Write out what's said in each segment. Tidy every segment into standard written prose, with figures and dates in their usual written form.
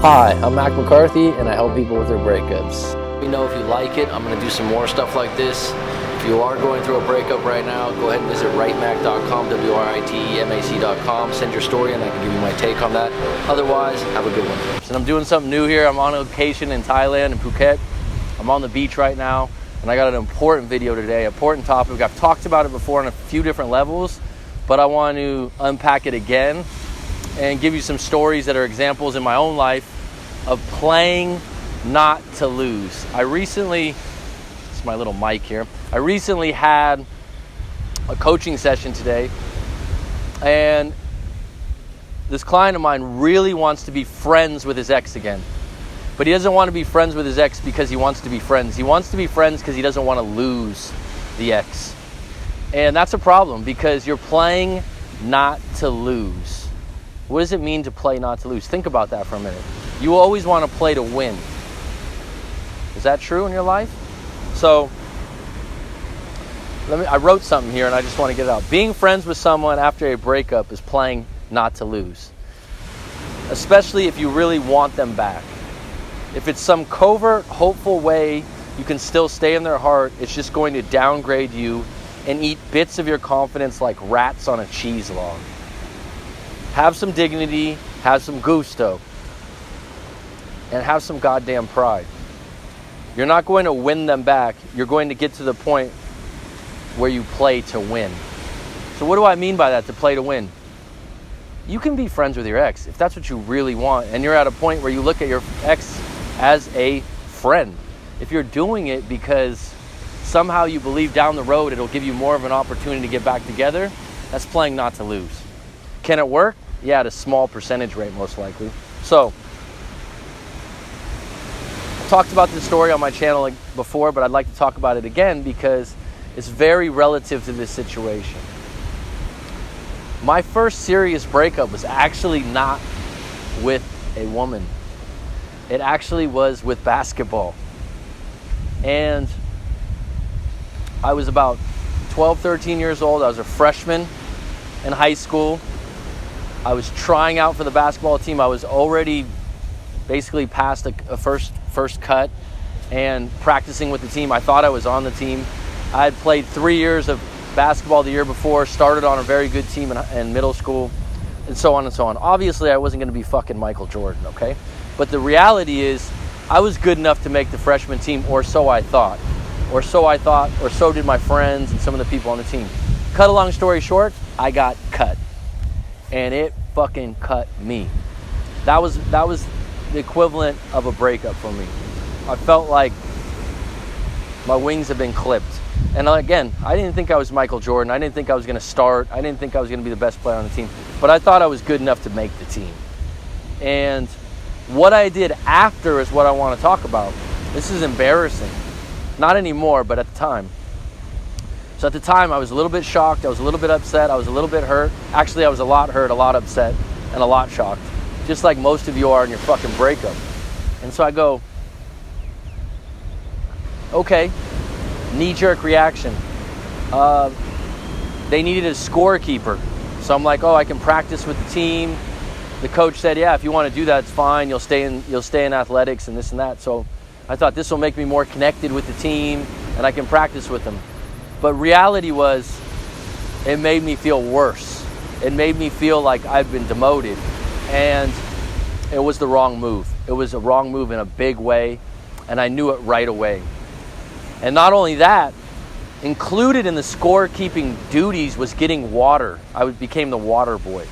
Hi, I'm Mac McCarthy, and I help people with their breakups. Let me know if you like it. I'm going to do some more stuff like this. If you are going through a breakup right now, go ahead and visit writemac.com, WRITEMAC.com. Send your story, and I can give you my take on that. Otherwise, have a good one. And I'm doing something new here. I'm on location in Thailand, in Phuket. I'm on the beach right now, and I got an important video today, important topic. I've talked about it before on a few different levels, but I want to unpack it again and give you some stories that are examples in my own life of playing not to lose. This is my little mic here. I recently had a coaching session today, and this client of mine really wants to be friends with his ex again. But he doesn't want to be friends with his ex because he wants to be friends. He wants to be friends because he doesn't want to lose the ex. And that's a problem because you're playing not to lose. What does it mean to play not to lose? Think about that for a minute. You always want to play to win. Is that true in your life? So, I wrote something here and I just want to get it out. Being friends with someone after a breakup is playing not to lose. Especially if you really want them back. If it's some covert, hopeful way you can still stay in their heart, it's just going to downgrade you and eat bits of your confidence like rats on a cheese log. Have some dignity, have some gusto, and have some goddamn pride. You're not going to win them back. You're going to get to the point where you play to win. So what do I mean by that, to play to win? You can be friends with your ex if that's what you really want, and you're at a point where you look at your ex as a friend. If you're doing it because somehow you believe down the road it'll give you more of an opportunity to get back together, that's playing not to lose. Can it work? Yeah, at a small percentage rate, most likely. So, I talked about this story on my channel before, but I'd like to talk about it again because it's very relative to this situation. My first serious breakup was actually not with a woman. It actually was with basketball. And I was about 12, 13 years old. I was a freshman in high school. I was trying out for the basketball team. I was already basically past a first cut and practicing with the team. I thought I was on the team. I had played 3 years of basketball the year before, started on a very good team in middle school, and so on and so on. Obviously, I wasn't going to be fucking Michael Jordan, okay? But the reality is, I was good enough to make the freshman team, or so I thought. Or so did my friends and some of the people on the team. Cut a long story short, I got cut. And it fucking cut me. That was the equivalent of a breakup for me. I felt like my wings had been clipped. And again, I didn't think I was Michael Jordan. I didn't think I was going to start. I didn't think I was going to be the best player on the team. But I thought I was good enough to make the team. And what I did after is what I want to talk about. This is embarrassing. Not anymore, but at the time. So at the time, I was a little bit shocked. I was a little bit upset. I was a little bit hurt. Actually, I was a lot hurt, a lot upset, and a lot shocked. Just like most of you are in your fucking breakup. And so I go, okay, knee-jerk reaction. They needed a scorekeeper. So I'm like, oh, I can practice with the team. The coach said, yeah, if you want to do that, it's fine. You'll stay in athletics and this and that. So I thought this will make me more connected with the team, and I can practice with them. But reality was, it made me feel worse. It made me feel like I've been demoted. And it was the wrong move. It was a wrong move in a big way, and I knew it right away. And not only that, included in the scorekeeping duties was getting water. I became the water boy.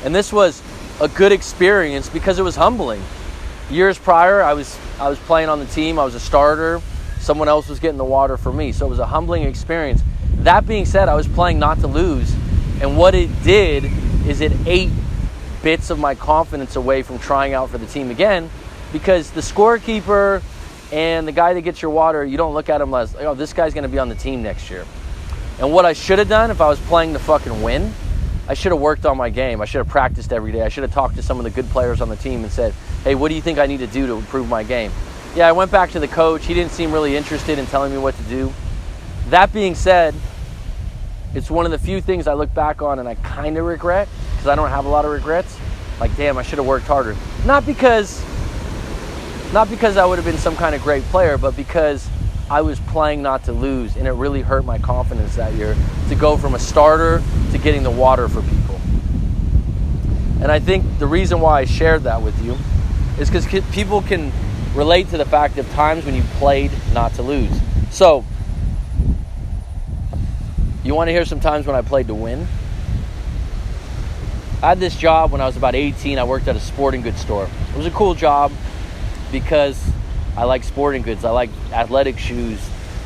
And this was a good experience because it was humbling. Years prior, I was playing on the team. I was a starter. Someone else was getting the water for me. So it was a humbling experience. That being said, I was playing not to lose. And what it did is it ate bits of my confidence away from trying out for the team again, because the scorekeeper and the guy that gets your water, you don't look at him as, oh, this guy's going to be on the team next year. And what I should have done if I was playing to fucking win, I should have worked on my game. I should have practiced every day. I should have talked to some of the good players on the team and said, hey, what do you think I need to do to improve my game? Yeah, I went back to the coach. He didn't seem really interested in telling me what to do. That being said, it's one of the few things I look back on and I kind of regret, because I don't have a lot of regrets. like, damn, I should have worked harder. Not because I would have been some kind of great player, but because I was playing not to lose, and it really hurt my confidence that year to go from a starter to getting the water for people. And I think the reason why I shared that with you is because people can relate to the fact of times when you played not to lose. So, you want to hear some times when I played to win? I had this job when I was about 18. I worked at a sporting goods store. It was a cool job because I like sporting goods. I like athletic shoes.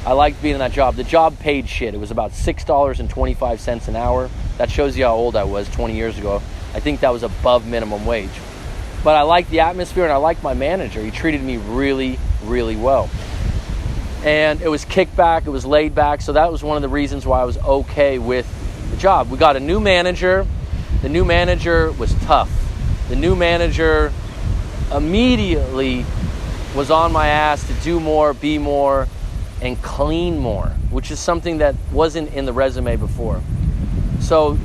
I liked being in that job. The job paid shit. It was about $6.25 an hour. That shows you how old I was 20 years ago. I think that was above minimum wage. But I liked the atmosphere, and I liked my manager. He treated me really, really well. And it was kickback. It was laid back. So that was one of the reasons why I was okay with the job. We got a new manager. The new manager was tough. The new manager immediately was on my ass to do more, be more, and clean more, which is something that wasn't in the resume before. So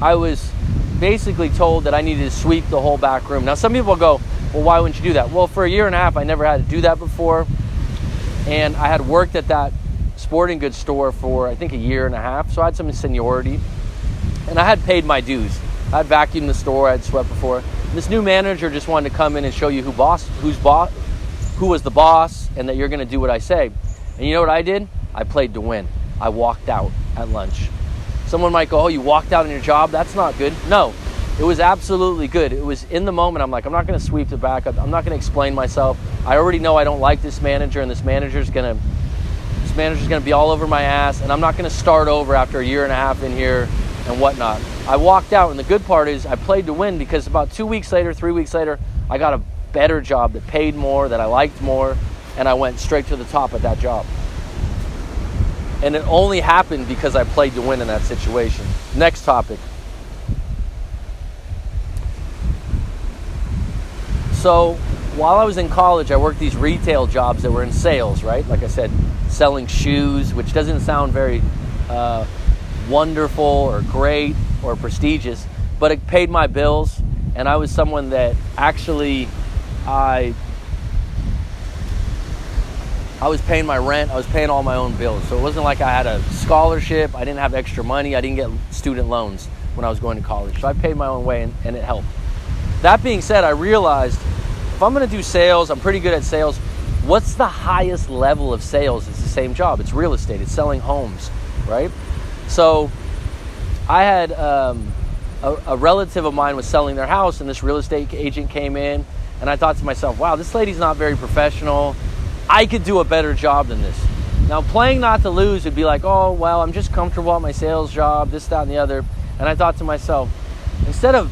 I was basically told that I needed to sweep the whole back room. Now, some people go, well, why wouldn't you do that? Well, for a year and a half, I never had to do that before. And I had worked at that sporting goods store for, I think, a year and a half. So I had some seniority. And I had paid my dues. I had vacuumed the store. I had swept before. This new manager just wanted to come in and show you who was the boss, and that you're going to do what I say. And you know what I did? I played to win. I walked out at lunch. Someone might go, oh, you walked out on your job? That's not good. No, it was absolutely good. It was in the moment. I'm like, I'm not going to sweep the back up. I'm not going to explain myself. I already know I don't like this manager, and this manager's going to be all over my ass, and I'm not going to start over after a year and a half in here and whatnot. I walked out, and the good part is I played to win, because about 2 weeks later, 3 weeks later, I got a better job that paid more, that I liked more, and I went straight to the top at that job. And it only happened because I played to win in that situation. Next topic. So while I was in college, I worked these retail jobs that were in sales, right? Like I said, selling shoes, which doesn't sound very wonderful or great or prestigious, but it paid my bills. And I was someone that actually I was paying my rent. I was paying all my own bills. So it wasn't like I had a scholarship. I didn't have extra money. I didn't get student loans when I was going to college. So I paid my own way, and it helped. That being said, I realized if I'm going to do sales, I'm pretty good at sales. What's the highest level of sales? It's the same job. It's real estate. It's selling homes, right? So I had a relative of mine was selling their house, and this real estate agent came in, and I thought to myself, wow, this lady's not very professional. I could do a better job than this. Now, playing not to lose would be like, oh, well, I'm just comfortable at my sales job, this, that, and the other. And I thought to myself, instead of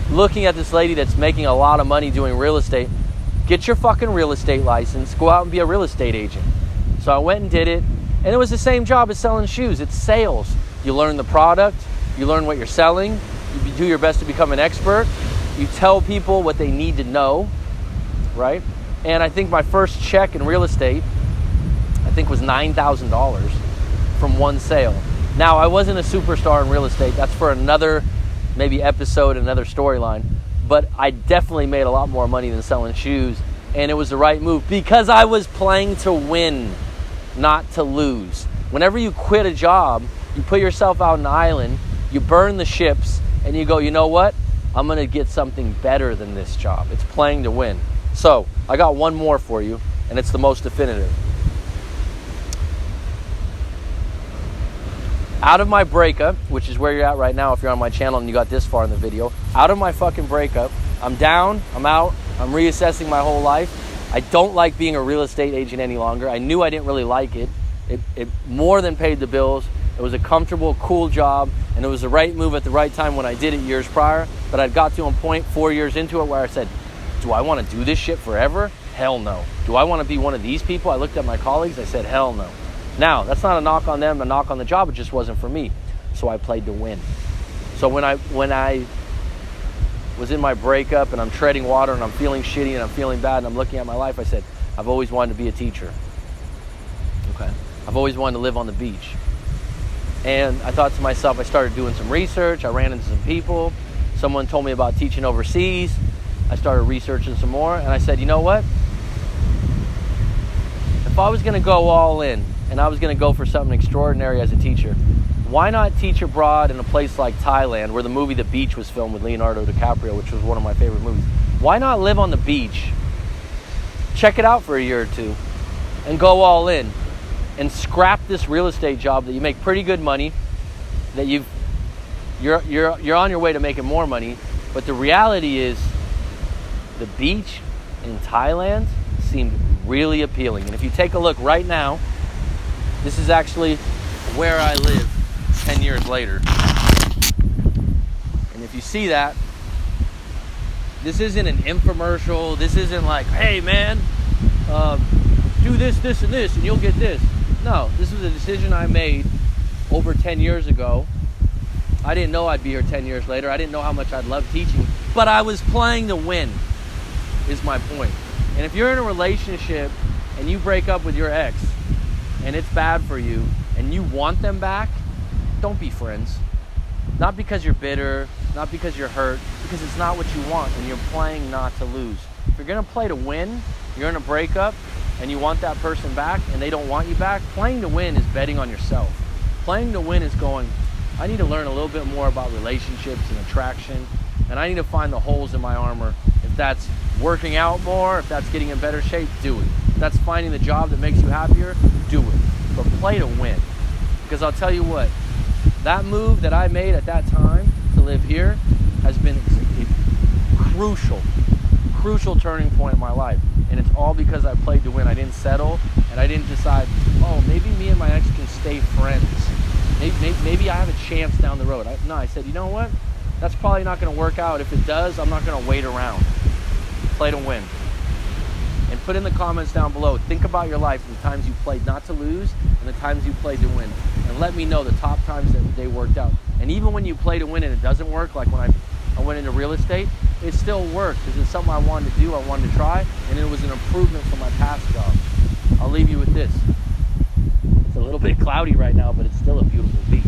looking at this lady that's making a lot of money doing real estate, get your fucking real estate license, go out and be a real estate agent. So I went and did it, and it was the same job as selling shoes. It's sales. You learn the product, you learn what you're selling, you do your best to become an expert, you tell people what they need to know, right? And I think my first check in real estate, I think, was $9,000 from one sale. Now, I wasn't a superstar in real estate. That's for another maybe episode, another storyline. But I definitely made a lot more money than selling shoes. And it was the right move because I was playing to win, not to lose. Whenever you quit a job, you put yourself out on an island, you burn the ships, and you go, you know what? I'm going to get something better than this job. It's playing to win. So, I got one more for you, and it's the most definitive. Out of my breakup, which is where you're at right now if you're on my channel and you got this far in the video, out of my fucking breakup, I'm down, I'm out, I'm reassessing my whole life. I don't like being a real estate agent any longer. I knew I didn't really like it. It more than paid the bills. It was a comfortable, cool job, and it was the right move at the right time when I did it years prior. But I'd got to a point 4 years into it where I said, do I want to do this shit forever? Hell no. Do I want to be one of these people? I looked at my colleagues, I said, hell no. Now, that's not a knock on them, a knock on the job, it just wasn't for me. So I played to win. So when I was in my breakup and I'm treading water and I'm feeling shitty and I'm feeling bad and I'm looking at my life, I said, I've always wanted to be a teacher. Okay. I've always wanted to live on the beach. And I thought to myself, I started doing some research. I ran into some people. Someone told me about teaching overseas. I started researching some more, and I said, you know what? If I was going to go all in and I was going to go for something extraordinary as a teacher, why not teach abroad in a place like Thailand, where the movie The Beach was filmed with Leonardo DiCaprio, which was one of my favorite movies? Why not live on the beach, check it out for a year or two, and go all in and scrap this real estate job that you make pretty good money, that you're on your way to making more money, but the reality is the beach in Thailand seemed really appealing. And if you take a look right now, this is actually where I live 10 years later. And if you see that, this isn't an infomercial. This isn't like, hey man, do this, this, and this, and you'll get this. No, this was a decision I made over 10 years ago. I didn't know I'd be here 10 years later. I didn't know how much I'd love teaching, but I was playing to win, is my point. And if you're in a relationship and you break up with your ex and it's bad for you and you want them back, don't be friends. Not because you're bitter, not because you're hurt, because it's not what you want and you're playing not to lose. If you're going to play to win, you're in a breakup and you want that person back and they don't want you back, playing to win is betting on yourself. Playing to win is going, I need to learn a little bit more about relationships and attraction, and I need to find the holes in my armor. If that's working out more, if that's getting in better shape, do it. If that's finding the job that makes you happier, do it. But play to win. Because I'll tell you what, that move that I made at that time to live here has been a crucial turning point in my life. And it's all because I played to win. I didn't settle, and I didn't decide, oh, maybe me and my ex can stay friends. Maybe I have a chance down the road. I said, you know what? That's probably not going to work out. If it does, I'm not going to wait around. Play to win. And put in the comments down below, think about your life, the times you played not to lose and the times you played to win. And let me know the top times that they worked out. And even when you play to win and it doesn't work, like when I went into real estate, it still worked because it's something I wanted to do, I wanted to try, and it was an improvement from my past job. I'll leave you with this. It's a little bit cloudy right now, but it's still a beautiful beach.